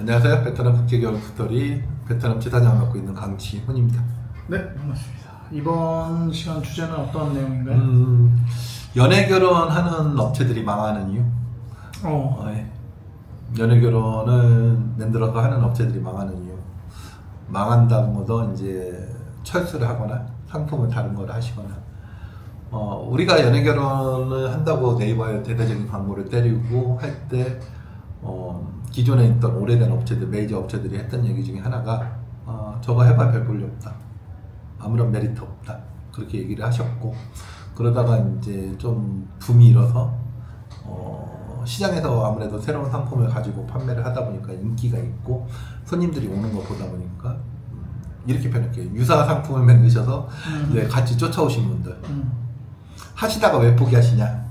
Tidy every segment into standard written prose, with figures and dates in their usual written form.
안녕하세요. 베트남 국제결혼 스토리 베트남 지사장을 맡고 있는 강치훈입니다. 네, 반갑습니다. 이번 시간 주제는 어떤 내용인가요? 연애 결혼하는 업체들이 망하는 이유. 예. 연애 결혼을 만들어서 하는 업체들이 망하는 이유. 망한다는 것도 이제 철수를 하거나 상품을 다른 걸 하시거나. 우리가 연애 결혼을 한다고 네이버에 대대적인 광고를 때리고 할 때 기존에 있던 오래된 업체들, 메이저 업체들이 했던 얘기 중에 하나가 저거 해봐 별 볼일 없다, 아무런 메리트 없다, 그렇게 얘기를 하셨고, 그러다가 이제 좀 붐이 일어서 시장에서 아무래도 새로운 상품을 가지고 판매를 하다 보니까 인기가 있고 손님들이 오는 거 보다 보니까 이렇게 변했게 유사 상품을 만드셔서 이제 같이 쫓아오신 분들 하시다가 왜 포기하시냐?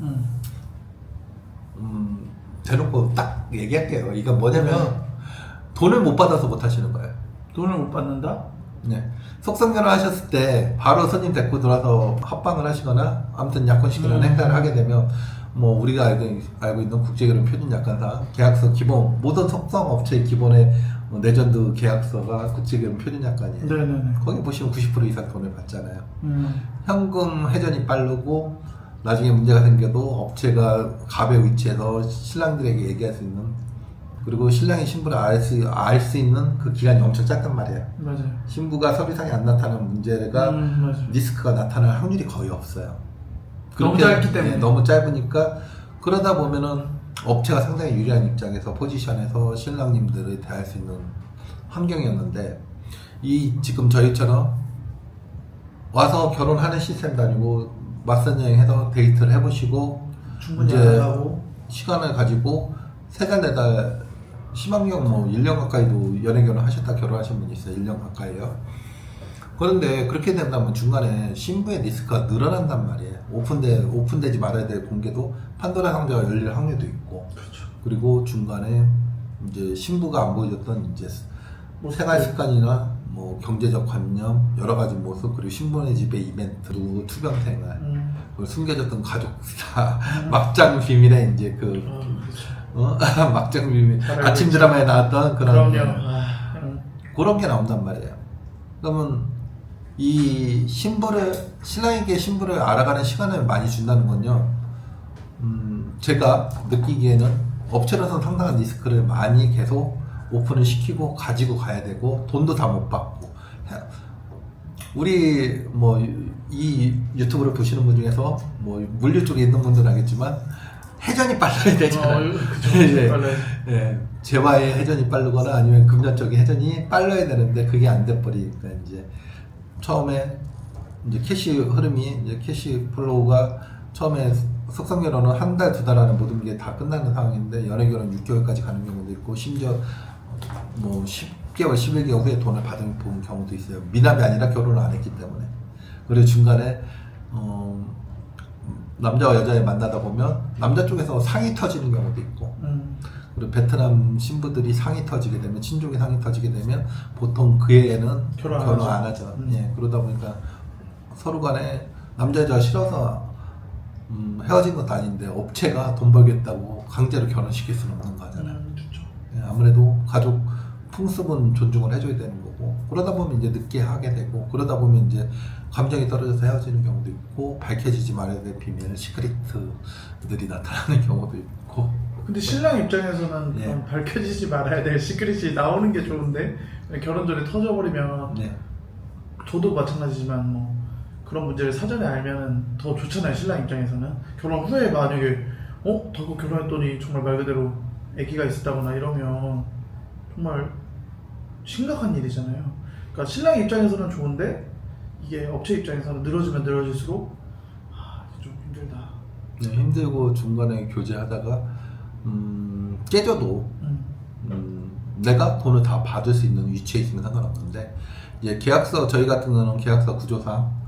대놓고 딱 얘기할게요. 이건 뭐냐면 돈을 못 받아서 못 하시는 거예요. 돈을 못 받는다? 네. 속성결혼 하셨을 때 바로 손님 데리고 들어와서 합방을 하시거나 아무튼 약혼식이라는 행사를 하게 되면 뭐 우리가 알고 있는 국제결혼 표준약관상 계약서 기본, 모든 속성업체의 기본에 레전드 계약서가 국제결혼 표준약관이에요. 네네네. 거기 보시면 90% 이상 돈을 받잖아요. 현금 회전이 빠르고 나중에 문제가 생겨도 업체가 갑의 위치에서 신랑들에게 얘기할 수 있는, 그리고 신랑이 신부를 알 수 있는 그 기간이 엄청 짧단 말이에요. 맞아요. 신부가 서류상에 안 나타나는 문제가 맞아요. 리스크가 나타날 확률이 거의 없어요. 너무 짧기 때문에. 너무 짧으니까. 그러다 보면은 업체가 상당히 유리한 입장에서 포지션에서 신랑님들을 대할 수 있는 환경이었는데, 지금 저희처럼 와서 결혼하는 시스템도 아니고 맞선 여행해서 데이트를 해보시고 충분히 이제 하고 시간을 가지고 3달 4달 심한 경우 뭐 1년 가까이도 연애 결혼 하셨다 결혼하신 분이 있어요. 1년 가까이요. 그런데 그렇게 된다면 중간에 신부의 리스크가 늘어난단 말이에요. 오픈되지 말아야 될 공개도 판도라 상자가 열릴 확률도 있고. 그렇죠. 그리고 중간에 이제 신부가 안 보여줬던 이제 생활 습관이나 뭐 경제적 관념, 여러 가지 모습, 그리고 신부네 집의 이벤트, 그리고 투병 생활, 그리고 숨겨졌던 가족사, 막장 비밀의 이제 막장 비밀, 아침 드라마에 나왔던 그런 그런 게 나온단 말이에요. 그러면 이 신랑에게 신부를 알아가는 시간을 많이 준다는 건요, 제가 느끼기에는 업체로서는 상당한 리스크를 많이 계속 오픈을 시키고 가지고 가야 되고 돈도 다 못 받고. 우리 뭐 이 유튜브를 보시는 분 중에서 뭐 물류 쪽에 있는 분들은 알겠지만 회전이 빨라야 되잖아요. 예, 재화의 회전이 빠르거나 아니면 금전 쪽의 회전이 빨라야 되는데 그게 안 돼 버리니까 이제 처음에 이제 캐시 흐름이, 이제 캐시 플로우가 처음에 속성결혼은 한 달, 2달 안에 모든 게 다 끝나는 상황인데 연애 결혼 6개월까지 가는 경우도 있고, 심지어 뭐 10개월, 11개월 후에 돈을 받은 경우도 있어요. 미납이 아니라 결혼을 안 했기 때문에. 그리고 중간에 남자와 여자를 만나다 보면 남자 쪽에서 상이 터지는 경우도 있고, 그리고 베트남 신부들이 상이 터지게 되면, 친족이 상이 터지게 되면 보통 그 애는 결혼 안 하죠. 예, 그러다 보니까 서로 간에 남자 여자가 싫어서 헤어진 것도 아닌데 업체가 돈 벌겠다고 강제로 결혼시킬 수는 없는 거잖아요. 예, 아무래도 가족 풍습은 존중을 해줘야 되는 거고, 그러다 보면 이제 늦게 하게 되고, 그러다 보면 이제 감정이 떨어져서 헤어지는 경우도 있고, 밝혀지지 말아야 될 비밀, 시크릿들이 나타나는 경우도 있고. 근데 신랑 입장에서는 네. 밝혀지지 말아야 될 시크릿이 나오는 게 좋은데 결혼 전에 터져버리면, 네. 저도 마찬가지지만 뭐 그런 문제를 사전에 알면은 더 좋잖아요. 신랑 입장에서는. 결혼 후에 만약에 더 결혼했더니 정말 말 그대로 아기가 있었다거나 이러면 정말 심각한 일이잖아요. 그러니까 신랑 입장에서는 좋은데 이게 업체 입장에서는 늘어지면 늘어질수록 이게 좀 힘들다. 네, 힘들고 중간에 교제하다가 깨져도 내가 돈을 다 받을 수 있는 위치에 있으면 상관없는데, 이제 계약서, 저희 같은 경우는 계약서 구조상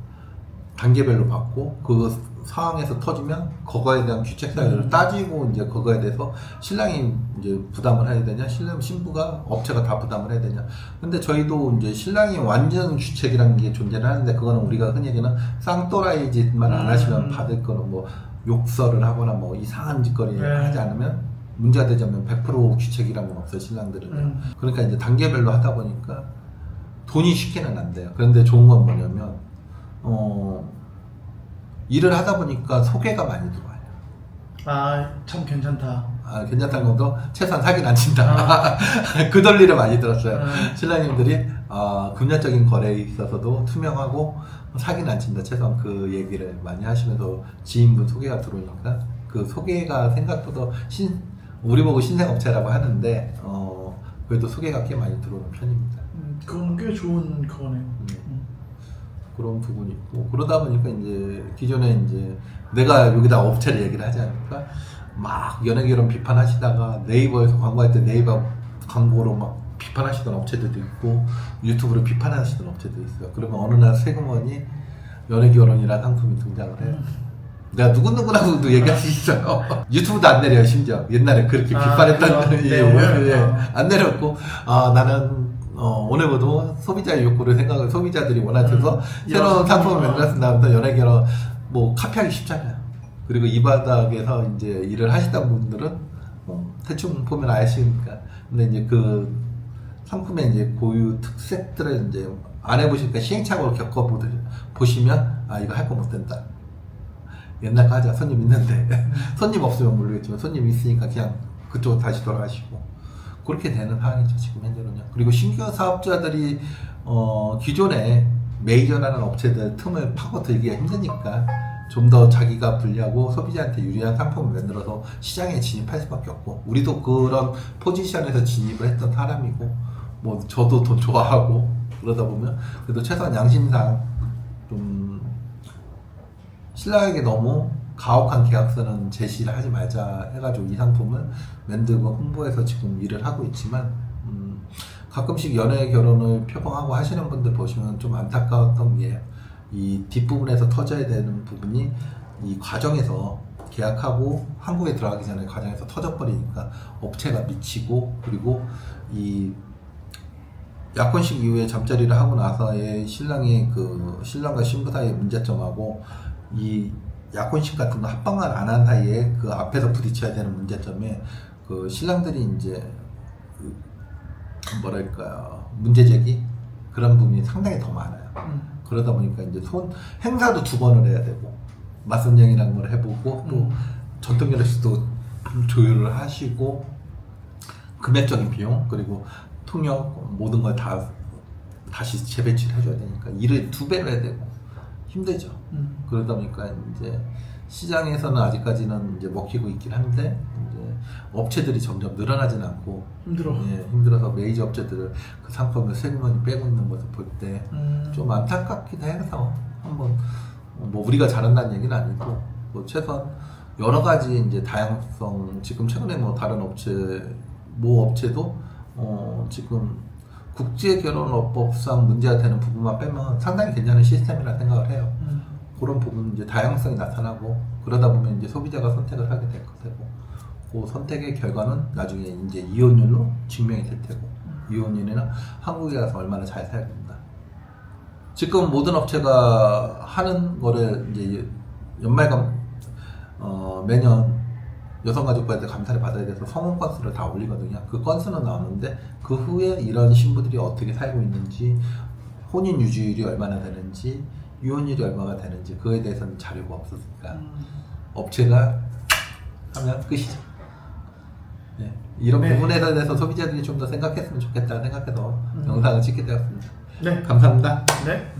단계별로 받고 그 상황에서 터지면 그거에 대한 규칙 사유를 따지고 이제 그거에 대해서 신랑이 이제 부담을 해야 되냐, 신부가, 업체가 다 부담을 해야 되냐. 근데 저희도 이제 신랑이 완전 주책이라는 게 존재를 하는데, 그거는 우리가 흔히 얘기하는 쌍또라이 짓만 안 하시면 받을 거는 뭐 욕설을 하거나 뭐 이상한 짓거리 하지 않으면 문제가 되자면 100% 귀책이란 건 없어요, 신랑들은. 그러니까 이제 단계별로 하다 보니까 돈이 쉽게는 안 돼요. 그런데 좋은 건 뭐냐면, 일을 하다 보니까 소개가 많이 들어와요. 아, 참 괜찮다. 아, 괜찮다는 것도 최소한 사기는 안 친다. 그 논리를 많이 들었어요. 신랑님들이, 금전적인 거래에 있어서도 투명하고 사기는 안 친다. 최소한 그 얘기를 많이 하시면서 지인분 소개가 들어오니까 그 소개가 생각보다 우리 보고 신생업체라고 하는데, 그래도 소개가 꽤 많이 들어오는 편입니다. 그건 꽤 좋은 그거네요. 그런 부분이 있고, 그러다 보니까 이제 기존에 이제 내가 여기다 업체를 얘기를 하지 않을까? 막 연예계론 비판하시다가 네이버에서 광고할 때 네이버 광고로 막 비판하시던 업체들도 있고, 유튜브로 비판하시던 업체도 있어요. 그러면 어느 날 세금원이 연예결혼이라는 상품이 등장을 해요. 내가 누구누구라고도 얘기할 수 있어요. 유튜브도 안 내려요, 심지어. 옛날에 그렇게 비판했다는 내용을 안 내렸고, 나는 오늘부터 소비자의 욕구를 생각을 소비자들이 원하셔서 새로운 상품을 만들었습니다. 연예결혼 뭐 카피하기 쉽잖아요. 그리고 이 바닥에서 이제 일을 하시던 분들은 대충 보면 아시니까. 근데 이제 그 상품의 이제 고유 특색들을 이제 안 해보시니까 시행착오를 겪어보시면 이거 할 거 못 된다. 옛날 거 하자. 손님 있는데 손님 없으면 모르겠지만 손님 있으니까 그냥 그쪽으로 다시 돌아가시고 그렇게 되는 상황이죠, 지금 현재는요. 그리고 신규 사업자들이 기존에 메이저라는 업체들 틈을 파고들기가 힘드니까 좀 더 자기가 불리하고 소비자한테 유리한 상품을 만들어서 시장에 진입할 수밖에 없고, 우리도 그런 포지션에서 진입을 했던 사람이고, 뭐 저도 돈 좋아하고 그러다 보면 그래도 최소한 양심상 좀 신랑에게 너무 가혹한 계약서는 제시를 하지 말자 해가지고 이 상품을 만들고 홍보해서 지금 일을 하고 있지만, 가끔씩 연애 결혼을 표방하고 하시는 분들 보시면 좀 안타까웠던 게, 이 뒷부분에서 터져야 되는 부분이 이 과정에서 계약하고 한국에 들어가기 전에 과정에서 터져버리니까 업체가 미치고, 그리고 이 약혼식 이후에 잠자리를 하고 나서의 신랑의 그 신랑과 신부 사이의 문제점하고 이 약혼식 같은 거 합방을 안 한 사이에 그 앞에서 부딪혀야 되는 문제점에 그 신랑들이 이제 그 뭐랄까요, 문제 제기 그런 부분이 상당히 더 많아요. 그러다 보니까 이제 행사도 2번을 해야 되고, 맞선영이라는 걸 해보고, 또 전통결혼식도 조율을 하시고, 금액적인 비용, 그리고 통역, 모든 걸 다시 재배치를 해줘야 되니까 일을 2배로 해야 되고, 힘들죠. 그러다 보니까 이제 시장에서는 아직까지는 이제 먹히고 있긴 한데, 이제 업체들이 점점 늘어나지는 않고, 힘들어서 메이저 업체들을 그 상품을 세금원이 빼고 있는 것을 볼 때 좀 안타깝기도 해서 한번 뭐 우리가 잘한다는 얘기는 아니고, 뭐 최소한 여러 가지 이제 다양성, 지금 최근에 뭐 다른 업체 모 업체도 지금 국제결혼업법상 문제가 되는 부분만 빼면 상당히 괜찮은 시스템이라 생각을 해요. 그런 부분 이제 다양성이 나타나고, 그러다 보면 이제 소비자가 선택을 하게 될 거고, 그 선택의 결과는 나중에 이제 이혼율로 증명이 될 테고, 이혼율이나 한국에 가서 얼마나 잘 살야 된다. 지금 모든 업체가 하는 거를 이제 연말감 매년 여성가족부한테 감사를 받아야 돼서 성원 건수를 다 올리거든요. 그 건수는 나오는데 그 후에 이런 신부들이 어떻게 살고 있는지, 혼인 유지율이 얼마나 되는지, 이혼율이 얼마나 되는지 그거에 대해서는 자료가 없었으니까 업체가 하면 끝이죠. 네. 이런 부분에 대해서 소비자들이 좀 더 생각했으면 좋겠다 생각해서 영상을 찍게 되었습니다. 네. 감사합니다. 네.